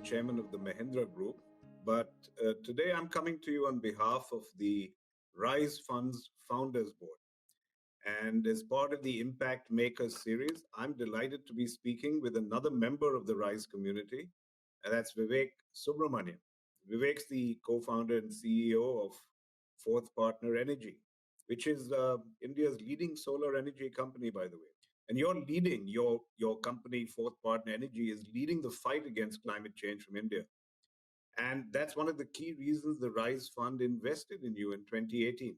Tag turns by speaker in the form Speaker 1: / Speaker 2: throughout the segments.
Speaker 1: chairman of the Mahindra Group. But today I'm coming to you on behalf of the Rise Funds Founders Board. And as part of the Impact Makers series, I'm delighted to be speaking with another member of the Rise community, and that's Vivek Subramanian. Vivek's the co-founder and CEO of Fourth Partner Energy, which is India's leading solar energy company, by the way. And you're leading your company, Fourth Partner Energy, is leading the fight against climate change from India. And that's one of the key reasons the Rise Fund invested in you in 2018.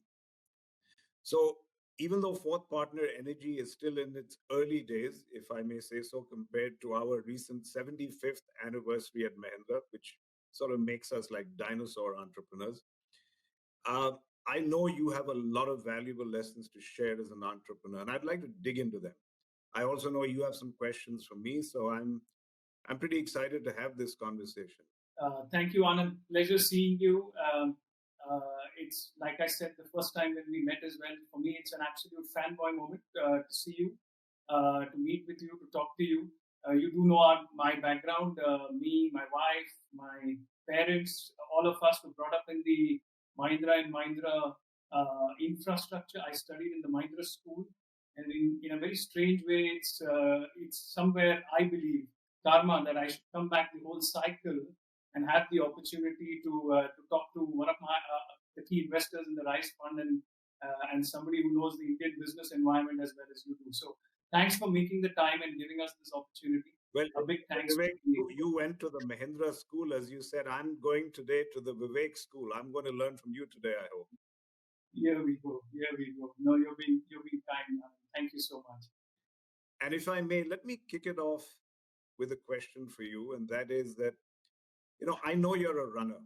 Speaker 1: So even though Fourth Partner Energy is still in its early days, if I may say so, compared to our recent 75th anniversary at Mahindra, which sort of makes us like dinosaur entrepreneurs, I know you have a lot of valuable lessons to share as an entrepreneur, and I'd like to dig into them. I also know you have some questions for me, so I'm pretty excited to have this conversation.
Speaker 2: Thank you, Anand. Pleasure seeing you. It's like I said the first time when we met as well. For me, it's an absolute fanboy moment to see you, to meet with you, to talk to you. You do know my background. Me, my wife, my parents, all of us were brought up in the Mahindra and Mahindra infrastructure. I studied in the Mahindra school. And in a very strange way, it's somewhere, I believe, karma, that I should come back the whole cycle and have the opportunity to talk to one of the key investors in the Rise Fund and somebody who knows the Indian business environment as well as you do. So thanks for making the time and giving us this opportunity.
Speaker 1: Well,
Speaker 2: a big thanks.
Speaker 1: Vivek, you went to the Mahindra school, as you said. I'm going today to the Vivek school. I'm going to learn from you today, I hope.
Speaker 2: Here we go. No, you're being kind. Thank you so much.
Speaker 1: And if I may, let me kick it off with a question for you, and that is that, I know you're a runner,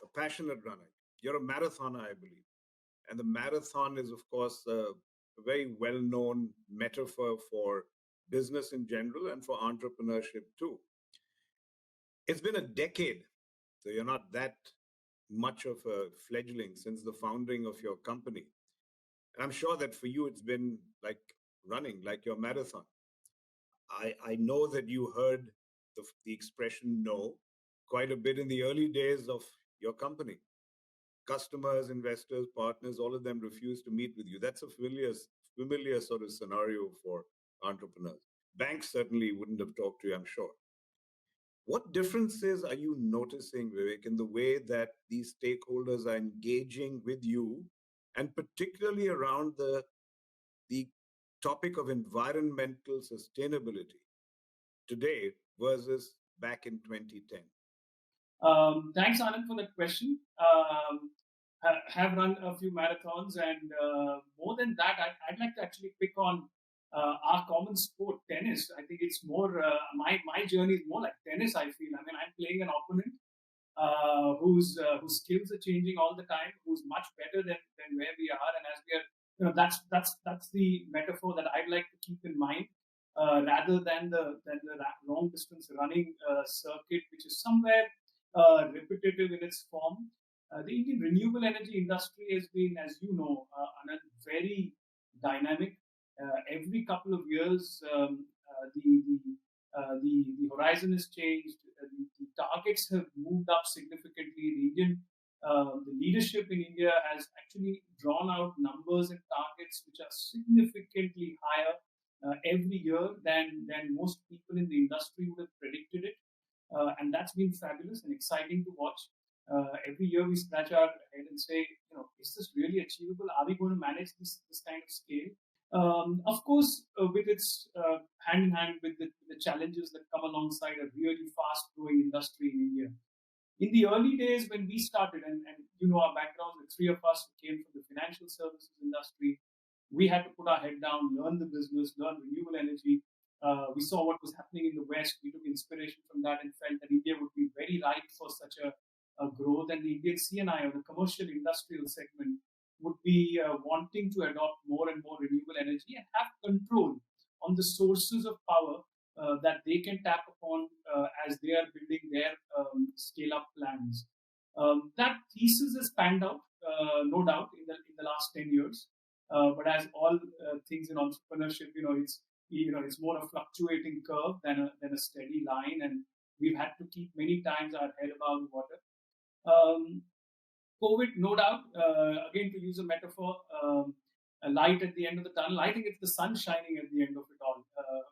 Speaker 1: a passionate runner. You're a marathoner, I believe. And the marathon is, of course, a very well-known metaphor for business in general and for entrepreneurship too. It's been a decade, so you're not that much of a fledgling since the founding of your company. And I'm sure that for you, it's been like running, like your marathon. I know that you heard the expression no quite a bit in the early days of your company. Customers, investors, partners, all of them refused to meet with you. That's a familiar sort of scenario for entrepreneurs. Banks certainly wouldn't have talked to you, I'm sure. What differences are you noticing, Vivek, in the way that these stakeholders are engaging with you, and particularly around the topic of environmental sustainability today versus back in 2010?
Speaker 2: Thanks, Anand, for that question. Have run a few marathons, and more than that, I'd like to actually pick on our common sport, tennis. I think it's more, my journey is more like tennis, I feel. I mean, I'm playing an opponent whose skills are changing all the time, who's much better than where we are. And as we are, that's the metaphor that I'd like to keep in mind, rather than the long distance running circuit, which is somewhere repetitive in its form. The Indian renewable energy industry has been, as you know, Anand, very dynamic. Every couple of years, the horizon has changed. The targets have moved up significantly. The leadership in India has actually drawn out numbers and targets which are significantly higher every year than most people in the industry would have predicted it. And that's been fabulous and exciting to watch. Every year we scratch our head and say, is this really achievable? Are we going to manage this kind of scale? Of course, with its hand in hand with the challenges that come alongside a really fast-growing industry in India. In the early days when we started, and our background, the three of us came from the financial services industry, we had to put our head down, learn the business, learn renewable energy. We saw what was happening in the West. We took inspiration from that and felt that India would be very ripe for such a growth, and the Indian C&I, or the commercial industrial segment, would be wanting to adopt more and more renewable energy and have control on the sources of power that they can tap upon as they are building their scale-up plans. That thesis has panned out, no doubt, in the last 10 years. But as all things in entrepreneurship, it's more a fluctuating curve than a steady line. And we've had to keep many times our head above water. Um, COVID, no doubt, again to use a metaphor, a light at the end of the tunnel. I think it's the sun shining at the end of it all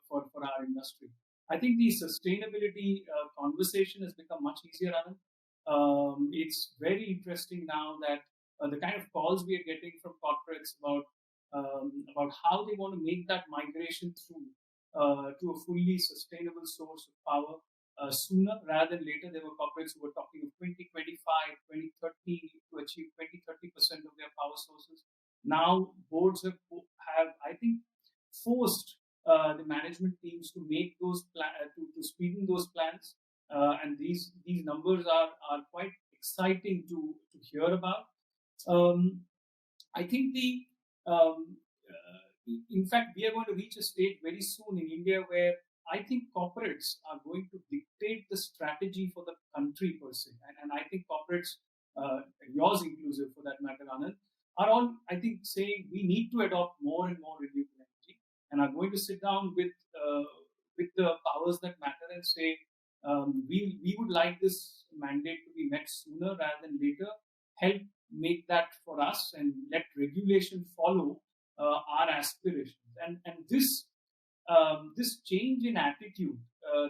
Speaker 2: for our industry. I think the sustainability conversation has become much easier, Anand. It's very interesting now that the kind of calls we are getting from corporates about how they want to make that migration through to a fully sustainable source of power sooner rather than later. There were corporates who were talking of 2025, 2030 to achieve 20-30% of their power sources. Now boards have I think, forced the management teams to make those to speeden those plans, and these numbers are quite exciting to hear about. Um, I think in fact, we are going to reach a stage very soon in India where I think corporates are going to dictate the strategy for the country per se. And I think corporates, yours inclusive for that matter, Anand, are all, I think, saying we need to adopt more and more renewable energy and are going to sit down with the powers that matter and say, we would like this mandate to be met sooner rather than later. Help make that for us and let regulation follow our aspirations. And this change in attitude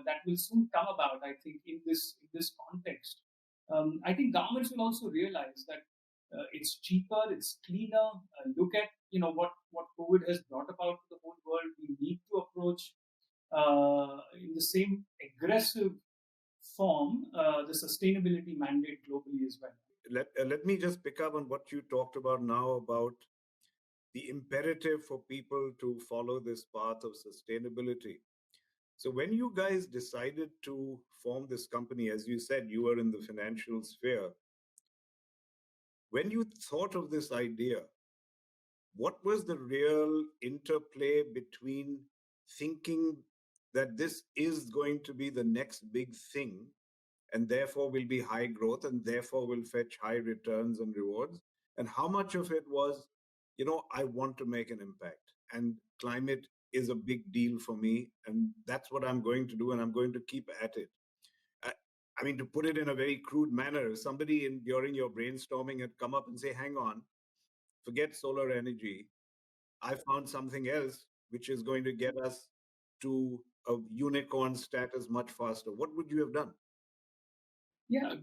Speaker 2: that will soon come about, I think, in this context. I think governments will also realize that it's cheaper, it's cleaner. Look at what COVID has brought about to the whole world. We need to approach in the same aggressive form the sustainability mandate globally as well.
Speaker 1: Let me just pick up on what you talked about now about the imperative for people to follow this path of sustainability. So when you guys decided to form this company, as you said, you were in the financial sphere. When you thought of this idea, what was the real interplay between thinking that this is going to be the next big thing and therefore will be high growth and therefore will fetch high returns and rewards, and how much of it was, I want to make an impact and climate is a big deal for me and that's what I'm going to do and I'm going to keep at it. I mean, to put it in a very crude manner, if somebody during your brainstorming had come up and say, hang on, forget solar energy, I found something else which is going to get us to a unicorn status much faster, what would you have done?
Speaker 2: Yeah,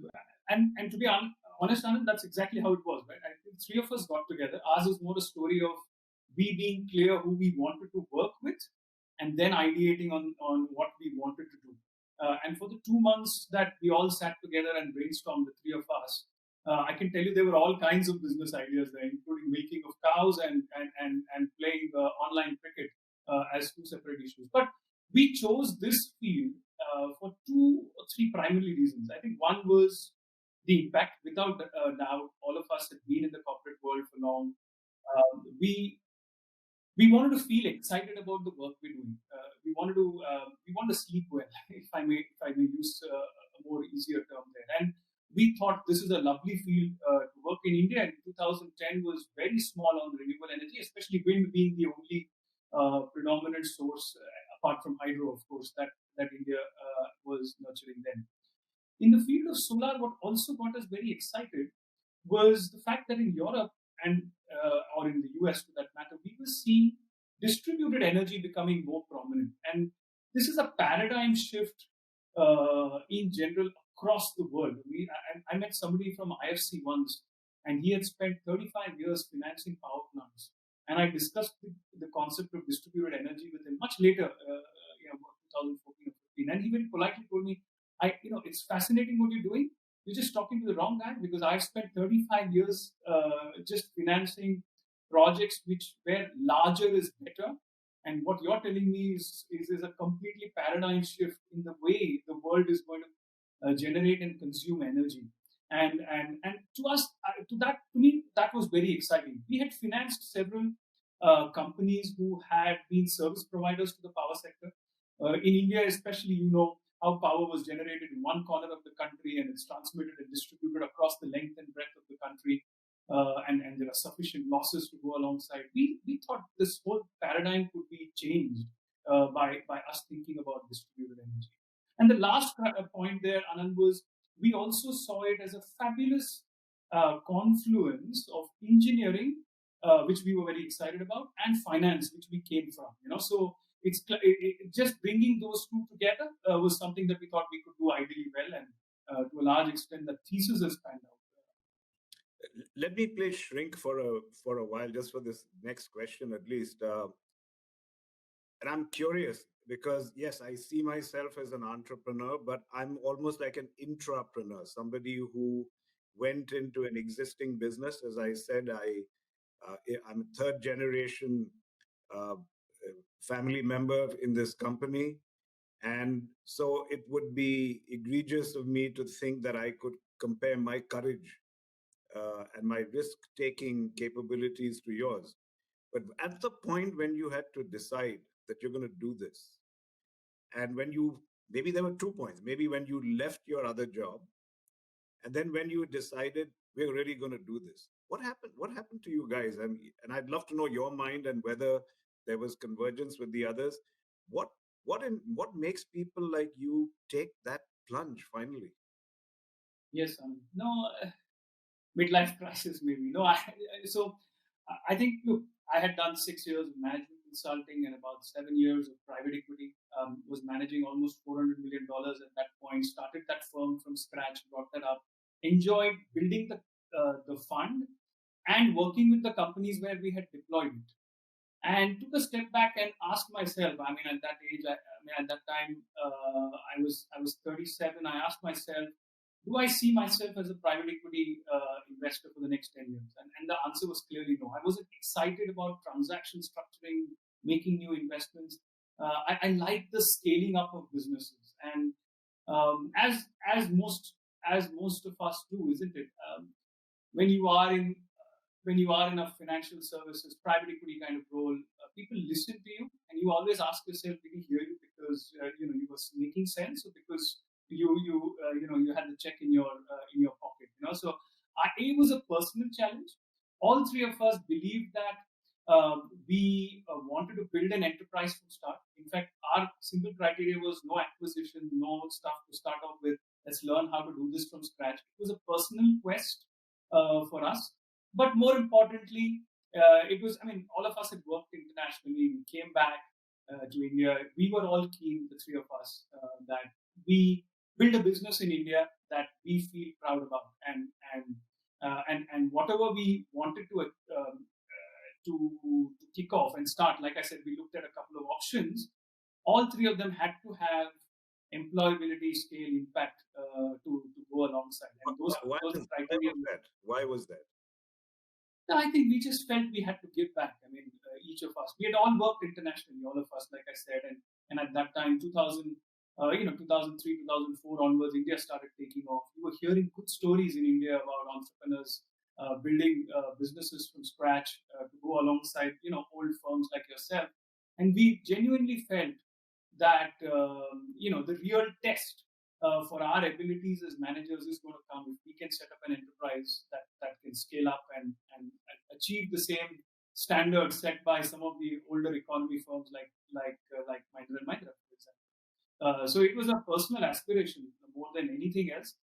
Speaker 2: and to be honest, Anand, that's exactly how it was, right? I think three of us got together. Ours is more a story of we being clear who we wanted to work with, and then ideating on what we wanted to do. And for the 2 months that we all sat together and brainstormed, the three of us, I can tell you there were all kinds of business ideas there, including milking of cows and playing online cricket as two separate issues. But we chose this field for 2 or 3 primary reasons. I think one was the impact. Without doubt, all of us had been in the corporate world for long. We wanted to feel excited about the work we're doing. We wanted to sleep well, if I may use a more easier term there. And we thought this is a lovely field to work in. India in 2010 was very small on renewable energy, especially wind being the only predominant source, apart from hydro, of course, that India was nurturing then. In the field of solar, what also got us very excited was the fact that in Europe and or in the US, for that matter, we were seeing distributed energy becoming more prominent. And this is a paradigm shift in general across the world. I met somebody from IFC once, and he had spent 35 years financing power plants. And I discussed the concept of distributed energy with him much later, 2014 or 15. And he very politely told me, it's fascinating what you're doing. You're just talking to the wrong guy, because I've spent 35 years just financing projects where larger is better. And what you're telling me is a completely paradigm shift in the way the world is going to generate and consume energy. And to me, that was very exciting. We had financed several companies who had been service providers to the power sector. In India, especially, how power was generated in one corner of the country and it's transmitted and distributed across the length and breadth of the country, and there are sufficient losses to go alongside. We thought this whole paradigm could be changed by us thinking about distributed energy. And the last point there, Anand, was we also saw it as a fabulous confluence of engineering, which we were very excited about, and finance, which we came from. So just bringing those two together was something that we thought we could do ideally well, and to a large extent, the thesis has panned out.
Speaker 1: Let me play shrink for a while, just for this next question at least. And I'm curious because yes, I see myself as an entrepreneur, but I'm almost like an intrapreneur, somebody who went into an existing business. As I said, I'm a third generation uh, family member in this company. And so it would be egregious of me to think that I could compare my courage and my risk taking capabilities to yours. But at the point when you had to decide that you're going to do this, and when you, maybe there were 2 points, maybe when you left your other job, and then when you decided we're really going to do this, what happened? What happened to you guys? And I'd love to know your mind and whether there was convergence with the others. What makes people like you take that plunge finally?
Speaker 2: Yes, no, midlife crisis maybe. No, so I think, look, I had done 6 years of management consulting and about 7 years of private equity. Was managing almost $400 million at that point. Started that firm from scratch, brought that up. Enjoyed building the fund and working with the companies where we had deployed it. And took a step back and asked myself. I mean, at that age, at that time, I was 37. I asked myself, do I see myself as a private equity investor for the next 10 years? And the answer was clearly no. I wasn't excited about transaction structuring, making new investments. I like the scaling up of businesses, and as most of us do, isn't it? When you are in a financial services private equity kind of role, people listen to you, and you always ask yourself, did he hear you because you were making sense, or because you had the check in your pocket? So it was a personal challenge. All three of us believed that we wanted to build an enterprise from start. In fact, our single criteria was no acquisition, no stuff to start off with. Let's learn how to do this from scratch. It was a personal quest for us. But more importantly, it was, I mean, all of us had worked internationally. We came back to India. We were all keen, the three of us, that we build a business in India that we feel proud about. And whatever we wanted to kick off and start, like I said, we looked at a couple of options. All three of them had to have employability, scale, impact to go alongside. And those criteria.
Speaker 1: Why was that?
Speaker 2: I think we just felt we had to give back. I mean, each of us, we had all worked internationally, all of us, like I said, and at that time, 2003, 2004 onwards, India started taking off. We were hearing good stories in India about entrepreneurs building businesses from scratch to go alongside, old firms like yourself, and we genuinely felt that the real test for our abilities as managers is going to come if we can set up an enterprise that can scale up and achieve the same standards set by some of the older economy firms like Mahindra and Mahindra, for example. So it was a personal aspiration more than anything else.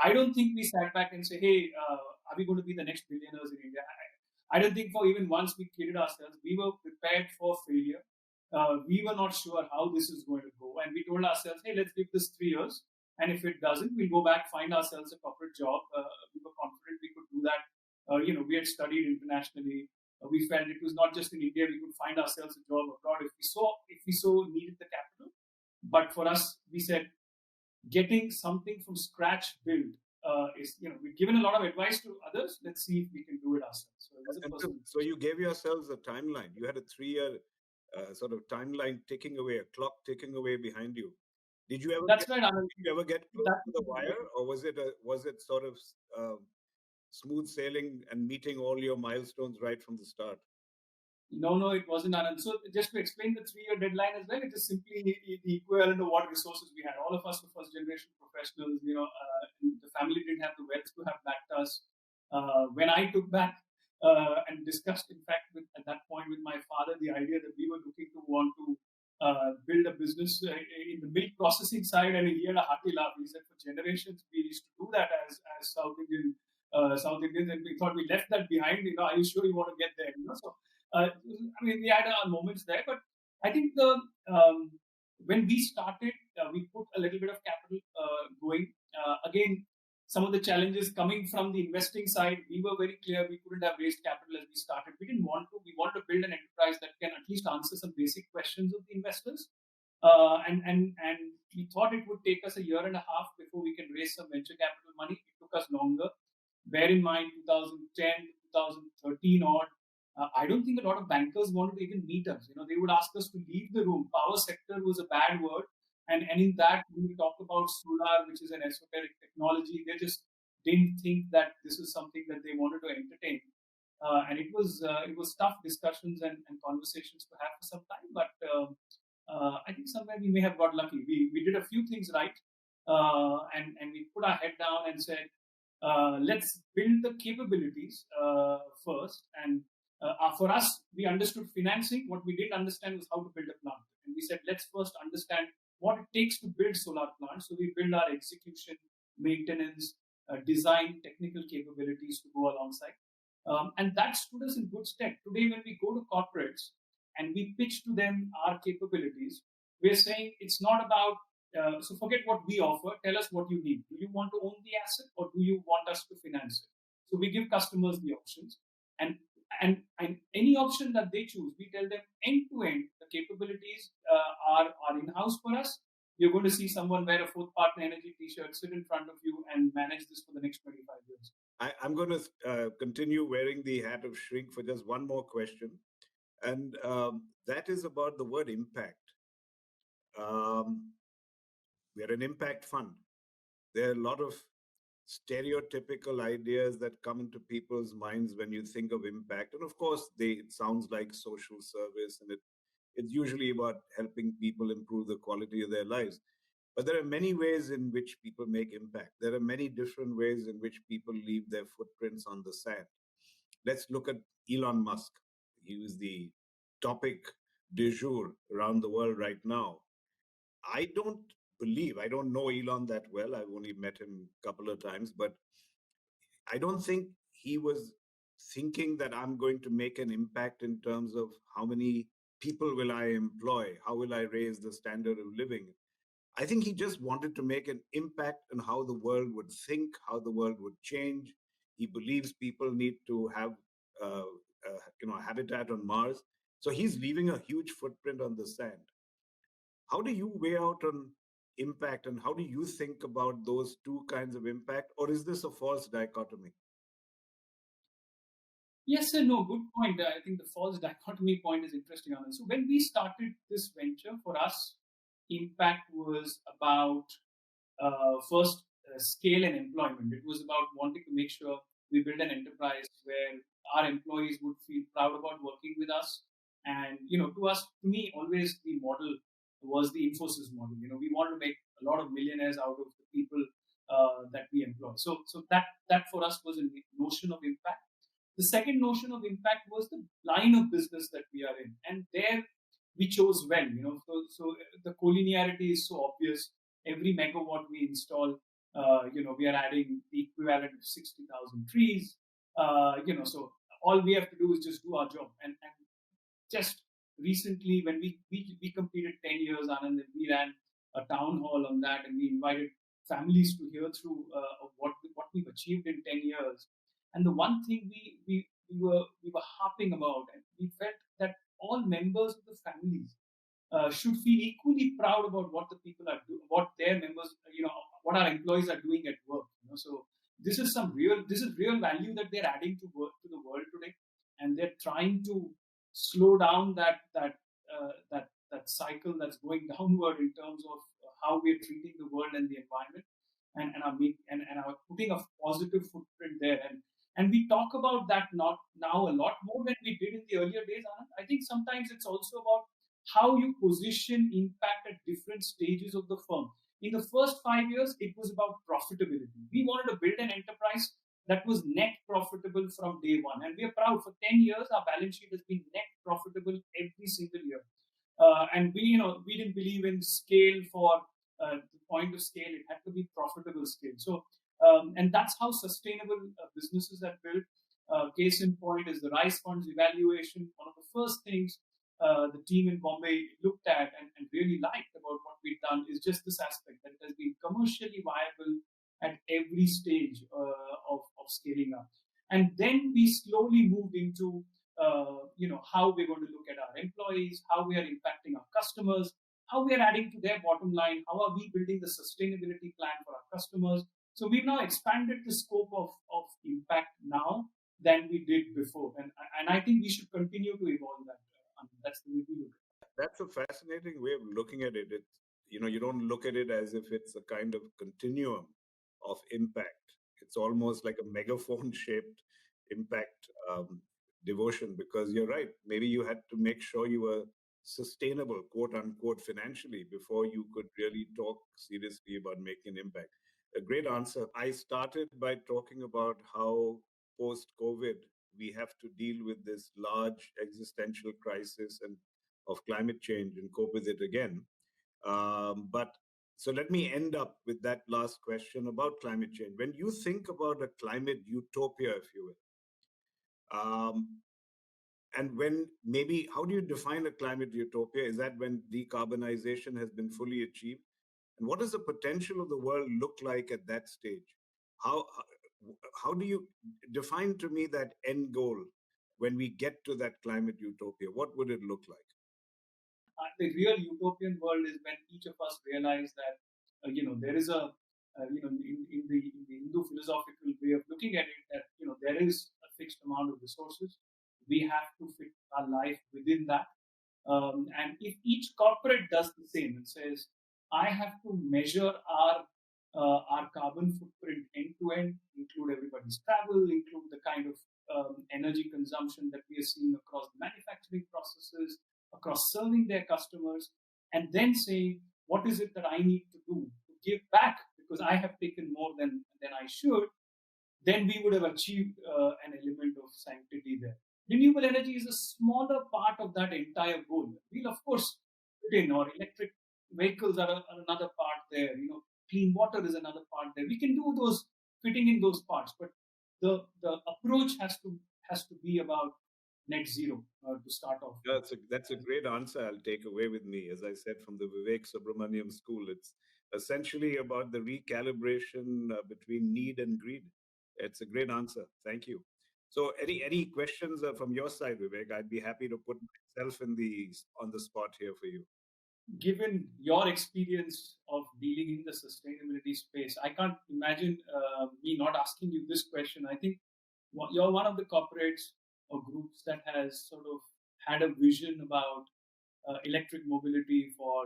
Speaker 2: I don't think we sat back and say, hey, are we going to be the next billionaires in India? I don't think for even once we kidded ourselves. We were prepared for failure. We were not sure how this is going to go. And we told ourselves, hey, let's give this 3 years. And if it doesn't, we'll go back, find ourselves a corporate job. We were confident we could do that. We had studied internationally. We felt it was not just in India, we could find ourselves a job abroad if we so needed the capital. But for us, we said, getting something from scratch built is, we've given a lot of advice to others. Let's see if we can do it ourselves.
Speaker 1: So you gave yourselves a timeline. You had a 3-year sort of timeline ticking away, a clock ticking away behind you. Did you ever?
Speaker 2: That's right, Anand.
Speaker 1: Did you ever get close to the wire, or was it sort of smooth sailing and meeting all your milestones right from the start?
Speaker 2: No, it wasn't, Anand. So just to explain the 3-year deadline as well, it is simply the equivalent of what resources we had. All of us were first generation professionals. The family didn't have the wealth to have backed us. When I took back and discussed, in fact, at that point with my father, the idea that we were looking to want to build a business in the milk processing side, and he had a hearty laugh. He said, "For generations, we used to do that as South Indians, and we thought we left that behind. Are you sure you want to get there?" So I mean, we had our moments there, but I think when we started, we put a little bit of capital going. Again, some of the challenges coming from the investing side, we were very clear we couldn't have raised capital as we started. We didn't want to. We wanted to build an enterprise that can at least answer some basic questions of the investors. And we thought it would take us a year and a half before we can raise some venture capital money. It took us longer. Bear in mind, 2010, 2013 odd, I don't think a lot of bankers wanted to even meet us. They would ask us to leave the room. Power sector was a bad word. And in that, when we talk about solar, which is an esoteric technology, they just didn't think that this is something that they wanted to entertain. And it was tough discussions and conversations to have for some time. But I think somewhere we may have got lucky. We did a few things right, and we put our head down and said, let's build the capabilities first. And for us, we understood financing. What we didn't understand was how to build a plant. And we said, let's first understand what it takes to build solar plants. So we build our execution, maintenance, design, technical capabilities to go alongside. And that stood us in good stead. Today, when we go to corporates and we pitch to them our capabilities, we're saying it's not about, so forget what we offer, tell us what you need. Do you want to own the asset or do you want us to finance it? So we give customers the options. And any option that they choose, we tell them end to end, the capabilities are in-house for us. You're going to see someone wear a Fourth Partner Energy t-shirt, sit in front of you and manage this for the next 25 years.
Speaker 1: I'm going to continue wearing the hat of shrink for just one more question. And that is about the word impact. We are an impact fund. There are a lot of stereotypical ideas that come into people's minds when you think of impact. And of course, it sounds like social service, and it's usually about helping people improve the quality of their lives. But there are many ways in which people make impact. There are many different ways in which people leave their footprints on the sand. Let's look at Elon Musk. He is the topic du jour around the world right now. I don't know Elon that well. I've only met him a couple of times, but I don't think he was thinking that I'm going to make an impact in terms of how many people will I employ, how will I raise the standard of living. I think he just wanted to make an impact on how the world would think, how the world would change. He believes people need to have habitat on Mars. So he's leaving a huge footprint on the sand. How do you weigh out on impact, and how do you think about those two kinds of impact, or is this a false dichotomy?
Speaker 2: Yes and no, good point. I think the false dichotomy point is interesting, Anand. So when we started this venture, for us, impact was about first scale and employment. It was about wanting to make sure we build an enterprise where our employees would feel proud about working with us. And to me, always the model was the Infosys model. We want to make a lot of millionaires out of the people that we employ. So that for us was a notion of impact. The second notion of impact was the line of business that we are in, and there we chose well. So the collinearity is so obvious. Every megawatt we install, we are adding the equivalent of 60,000 trees. So all we have to do is just do our job. And just recently, when we completed 10 years, Anand, and we ran a town hall on that, and we invited families to hear through what we've achieved in 10 years. And the one thing we were harping about, and we felt that all members of the families should feel equally proud about what the people are doing, what their members, what our employees are doing at work. So this is real value that they're adding to the world today, and they're trying to slow down that cycle that's going downward in terms of how we're treating the world and the environment, and are putting a positive footprint there. And we talk about that not now a lot more than we did in the earlier days, Anand. I think sometimes it's also about how you position impact at different stages of the firm. In the first 5 years, it was about profitability. We wanted to build an enterprise that was net profitable from day one. And we are proud. For 10 years, our balance sheet has been net profitable every single year. And we didn't believe in scale for the point of scale. It had to be profitable scale. So and that's how sustainable businesses are built. Case in point is the rice funds evaluation. One of the first things the team in Bombay looked at and really liked about what we've done is just this aspect that it has been commercially viable at every stage of scaling up. And then we slowly moved into how we're going to look at our employees, how we are impacting our customers, how we are adding to their bottom line, how are we building the sustainability plan for our customers. So we've now expanded the scope of impact now than we did before, and I think we should continue to evolve that. That's the way we look at
Speaker 1: That's a fascinating way of looking at it. It's, you don't look at it as if it's a kind of continuum of impact. It's almost like a megaphone shaped impact devotion, because you're right. Maybe you had to make sure you were sustainable, quote unquote, financially before you could really talk seriously about making impact. A great answer. I started by talking about how post COVID we have to deal with this large existential crisis and of climate change and cope with it again. But so let me end up with that last question about climate change. When you think about a climate utopia, if you will, and when maybe how do you define a climate utopia? Is that when decarbonization has been fully achieved? And what does the potential of the world look like at that stage? How how do you define to me that end goal when we get to that climate utopia? What would it look like?
Speaker 2: the real utopian world is when each of us realize that there is a in the Hindu philosophical way of looking at it, that there is a fixed amount of resources. We have to fit our life within that, and if each corporate does the same and says, I have to measure our carbon footprint end to end, include everybody's travel, include the kind of energy consumption that we are seeing across the manufacturing processes, across serving their customers, and then saying, what is it that I need to do to give back because I have taken more than I should, then we would have achieved an element of sanctity there. Renewable energy is a smaller part of that entire goal. We'll, of course, put in, or electric vehicles are another part there. Clean water is another part there. We can do those, fitting in those parts, but the approach has to be about net zero to start off.
Speaker 1: That's a great answer I'll take away with me. As I said, from the Vivek Subramanian school, it's essentially about the recalibration between need and greed. It's a great answer. Thank you. So, any questions from your side, Vivek? I'd be happy to put myself in the on the spot here for you.
Speaker 2: Given your experience of dealing in the sustainability space, I can't imagine me not asking you this question. I think you're one of the corporates or groups that has sort of had a vision about electric mobility for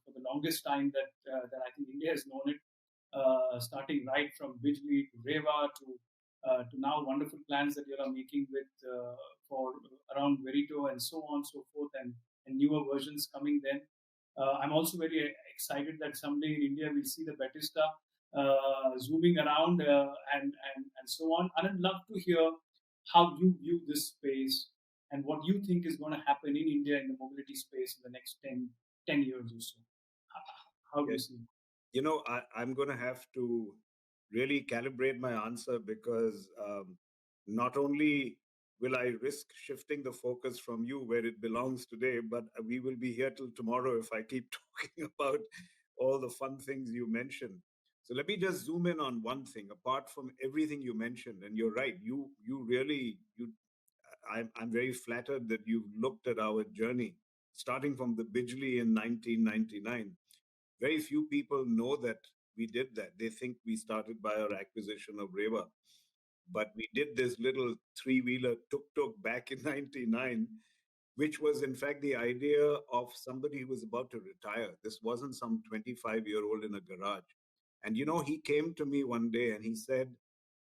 Speaker 2: the longest time that I think India has known it, starting right from Bijli to Reva to now wonderful plans that you are making with for around Verito and so on and so forth, and newer versions coming then. I'm also very excited that someday in India we'll see the Batista zooming around and so on. And I'd love to hear how you view this space and what you think is going to happen in India in the mobility space in the next 10 years or so. How do you see it?
Speaker 1: I'm going to have to really calibrate my answer, because not only will I risk shifting the focus from you where it belongs today, but we will be here till tomorrow if I keep talking about all the fun things you mentioned. So let me just zoom in on one thing. Apart from everything you mentioned, and you're right, you really you. I'm very flattered that you've looked at our journey, starting from the Bijli in 1999. Very few people know that we did that. They think we started by our acquisition of Reva, but we did this little three-wheeler tuk-tuk back in 99, which was in fact the idea of somebody who was about to retire. This wasn't some 25-year-old in a garage. And he came to me one day and he said,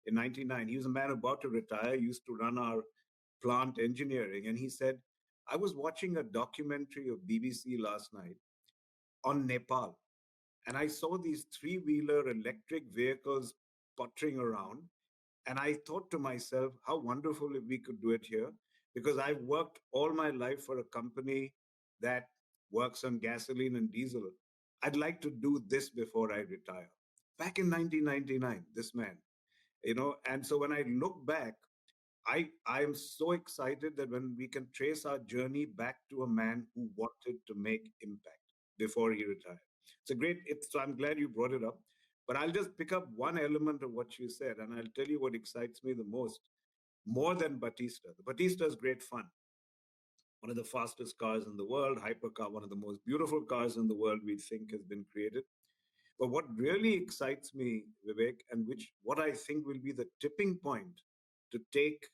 Speaker 1: in 99, he was a man about to retire, used to run our plant engineering. And he said, I was watching a documentary of BBC last night on Nepal, and I saw these three-wheeler electric vehicles puttering around. And I thought to myself, how wonderful if we could do it here, because I've worked all my life for a company that works on gasoline and diesel. I'd like to do this before I retire. Back in 1999, this man, and so when I look back, I am so excited that when we can trace our journey back to a man who wanted to make impact before he retired. It's a great. So I'm glad you brought it up. But I'll just pick up one element of what you said, and I'll tell you what excites me the most, more than Batista. The Batista is great fun. One of the fastest cars in the world, hypercar, one of the most beautiful cars in the world, we think has been created. But what really excites me, Vivek, and which what I think will be the tipping point to take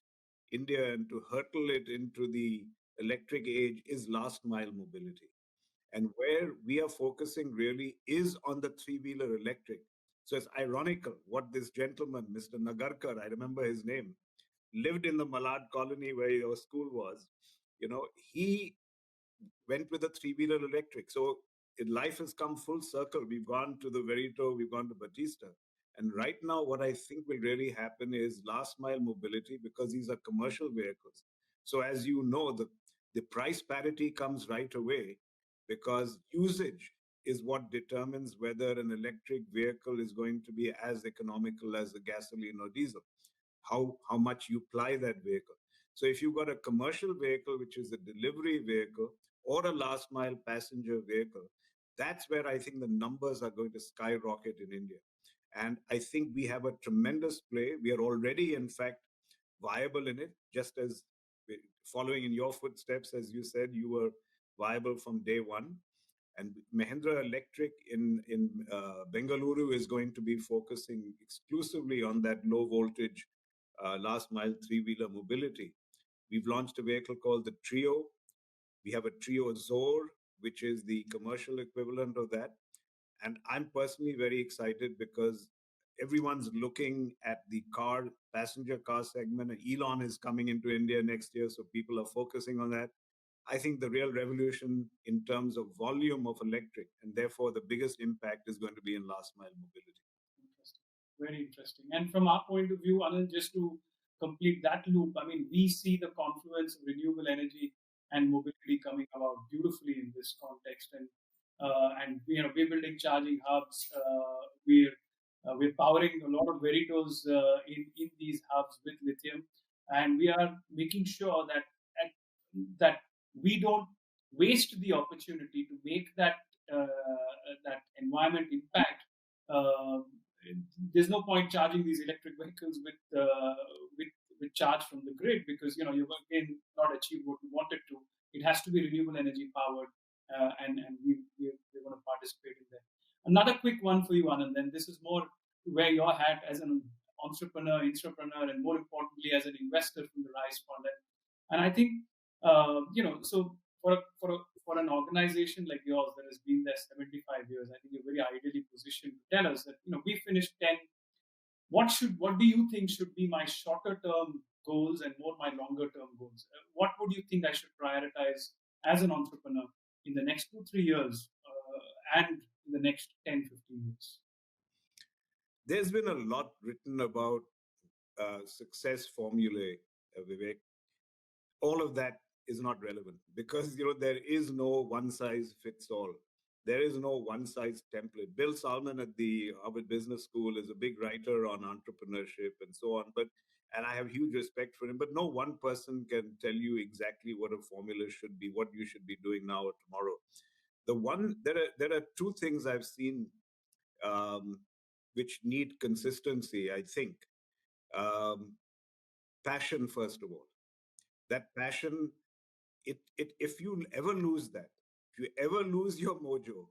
Speaker 1: India and to hurtle it into the electric age is last mile mobility. And where we are focusing really is on the three wheeler electric. So it's ironical what this gentleman, Mr. Nagarkar, I remember his name, lived in the Malad colony where your school was. He went with a three-wheeler electric. So life has come full circle. We've gone to the Verito, we've gone to Batista. And right now, what I think will really happen is last mile mobility because these are commercial vehicles. So as you know, the price parity comes right away because usage is what determines whether an electric vehicle is going to be as economical as a gasoline or diesel, how much you ply that vehicle. So if you've got a commercial vehicle, which is a delivery vehicle or a last mile passenger vehicle, that's where I think the numbers are going to skyrocket in India. And I think we have a tremendous play. We are already, in fact, viable in it, just as following in your footsteps, as you said, you were viable from day one. And Mahindra Electric in Bengaluru is going to be focusing exclusively on that low voltage last mile three wheeler mobility. We've launched a vehicle called the Trio. We have a Trio Zor, which is the commercial equivalent of that. And I'm personally very excited because everyone's looking at the passenger car segment. And Elon is coming into India next year, so people are focusing on that. I think the real revolution in terms of volume of electric, and therefore the biggest impact is going to be in last mile mobility.
Speaker 2: Interesting. Very interesting. And from our point of view, Anand, just to complete that loop, I mean, we see the confluence of renewable energy and mobility coming about beautifully in this context. And we're building charging hubs. We're powering a lot of Veritos in these hubs with lithium, and we are making sure that we don't waste the opportunity to make that environment impact. Uh, there's no point charging these electric vehicles with charge from the grid because you've again not achieved what you wanted to. It has to be renewable energy powered, and we're going to participate in that. Another quick one for you, Anand. Then this is more to wear your hat as an entrepreneur, and more importantly as an investor from the Rise Fund. And I think so for an organization like yours that has been there 75 years, I think you're very ideally positioned to tell us that we finished 10. What do you think should be my shorter term goals and more my longer term goals? What would you think I should prioritize as an entrepreneur in the next 2-3 years and in the next 10-15 years?
Speaker 1: There's been a lot written about success formulae, Vivek. All of that is not relevant because there is no one size fits all. There is no one size template. Bill Salmon at the Harvard Business School is a big writer on entrepreneurship and so on. And I have huge respect for him. But no one person can tell you exactly what a formula should be, what you should be doing now or tomorrow. There are two things I've seen um, which need consistency. I think passion, first of all. That passion, if you ever lose that, if you ever lose your mojo,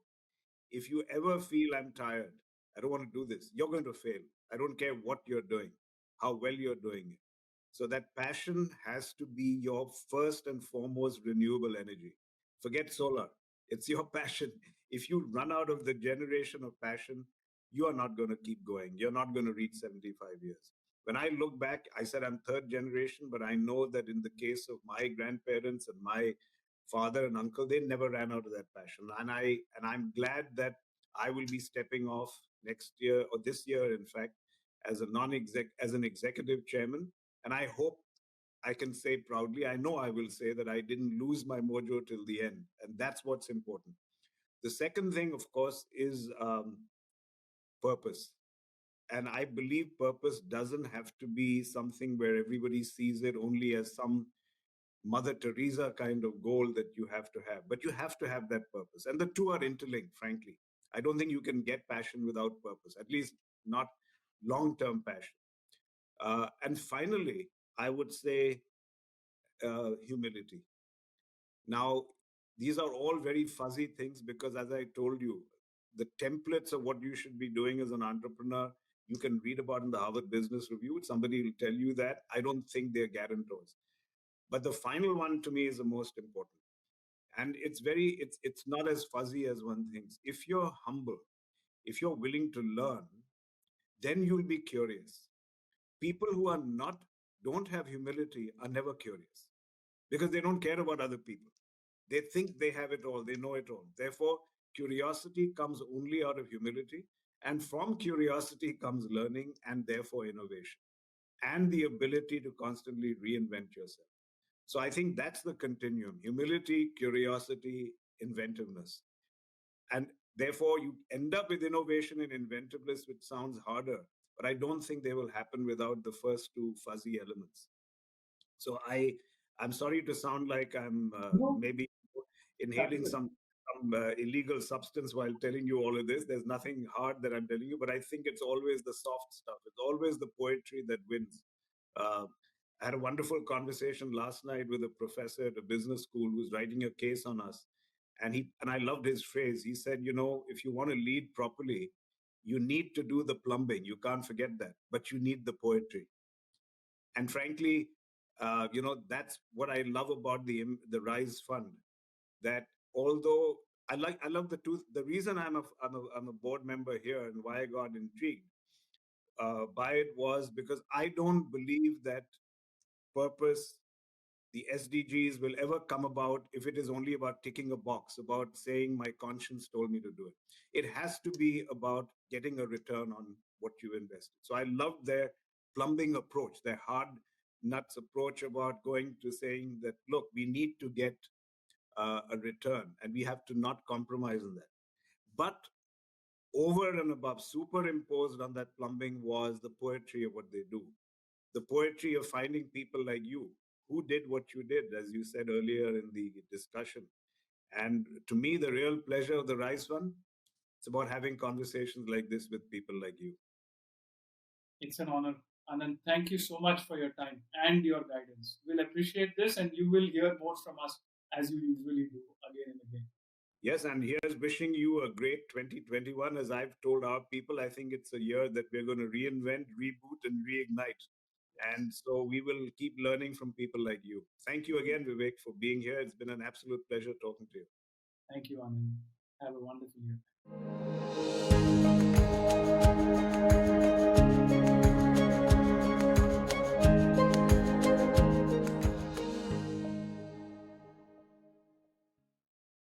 Speaker 1: if you ever feel I'm tired, I don't want to do this, you're going to fail. I don't care what you're doing, how well you're doing it. So that passion has to be your first and foremost renewable energy. Forget solar. It's your passion. If you run out of the generation of passion, you are not going to keep going. You're not going to reach 75 years. When I look back, I said I'm third generation, but I know that in the case of my grandparents and my father and uncle, they never ran out of that passion. And I'm glad that I will be stepping off next year or this year, in fact, as an executive chairman. And I hope I can say proudly, I know I will say that I didn't lose my mojo till the end. And that's what's important. The second thing, of course, is purpose. And I believe purpose doesn't have to be something where everybody sees it only as some Mother Teresa kind of goal that you have to have, but you have to have that purpose. And the two are interlinked, frankly. I don't think you can get passion without purpose, at least not long term passion. And finally, I would say humility. Now, these are all very fuzzy things because, as I told you, the templates of what you should be doing as an entrepreneur, you can read about in the Harvard Business Review. Somebody will tell you that. I don't think they're guarantors. But the final one to me is the most important. And it's not as fuzzy as one thinks. If you're humble, if you're willing to learn, then you'll be curious. People who are not, don't have humility are never curious because they don't care about other people. They think they have it all, they know it all. Therefore, curiosity comes only out of humility. And from curiosity comes learning and therefore innovation and the ability to constantly reinvent yourself. So I think that's the continuum: humility, curiosity, inventiveness. And therefore, you end up with innovation and inventiveness, which sounds harder, but I don't think they will happen without the first two fuzzy elements. So I'm sorry to sound like I'm
Speaker 2: No,
Speaker 1: maybe
Speaker 2: that's
Speaker 1: inhaling
Speaker 2: good.
Speaker 1: some illegal substance while telling you all of this. There's nothing hard that I'm telling you, but I think it's always the soft stuff. It's always the poetry that wins. Uh, I had a wonderful conversation last night with a professor at a business school who's writing a case on us, and I loved his phrase. He said, you know, if you want to lead properly, you need to do the plumbing. You can't forget that, but you need the poetry. And frankly, that's what I love about the Rise Fund. That although I love the two. The reason I'm a board member here and why I got intrigued by it was because I don't believe that purpose, the SDGs, will ever come about if it is only about ticking a box, about saying my conscience told me to do it. It has to be about getting a return on what you invested. So I love their plumbing approach, their hard nuts approach about going to saying that, look, we need to get a return and we have to not compromise on that. But over and above, superimposed on that plumbing was the poetry of what they do, the poetry of finding people like you who did what you did, as you said earlier in the discussion. And to me, the real pleasure of the Rise Fund, it's about having conversations like this with people like you.
Speaker 2: It's an honor. Anand, thank you so much for your time and your guidance. We'll appreciate this, and you will hear more from us as you usually do again and again.
Speaker 1: Yes, and here's wishing you a great 2021. As I've told our people, I think it's a year that we're going to reinvent, reboot, and reignite. And so we will keep learning from people like you. Thank you again, Vivek, for being here. It's been an absolute pleasure talking to you.
Speaker 2: Thank you, Anand. Have a wonderful year.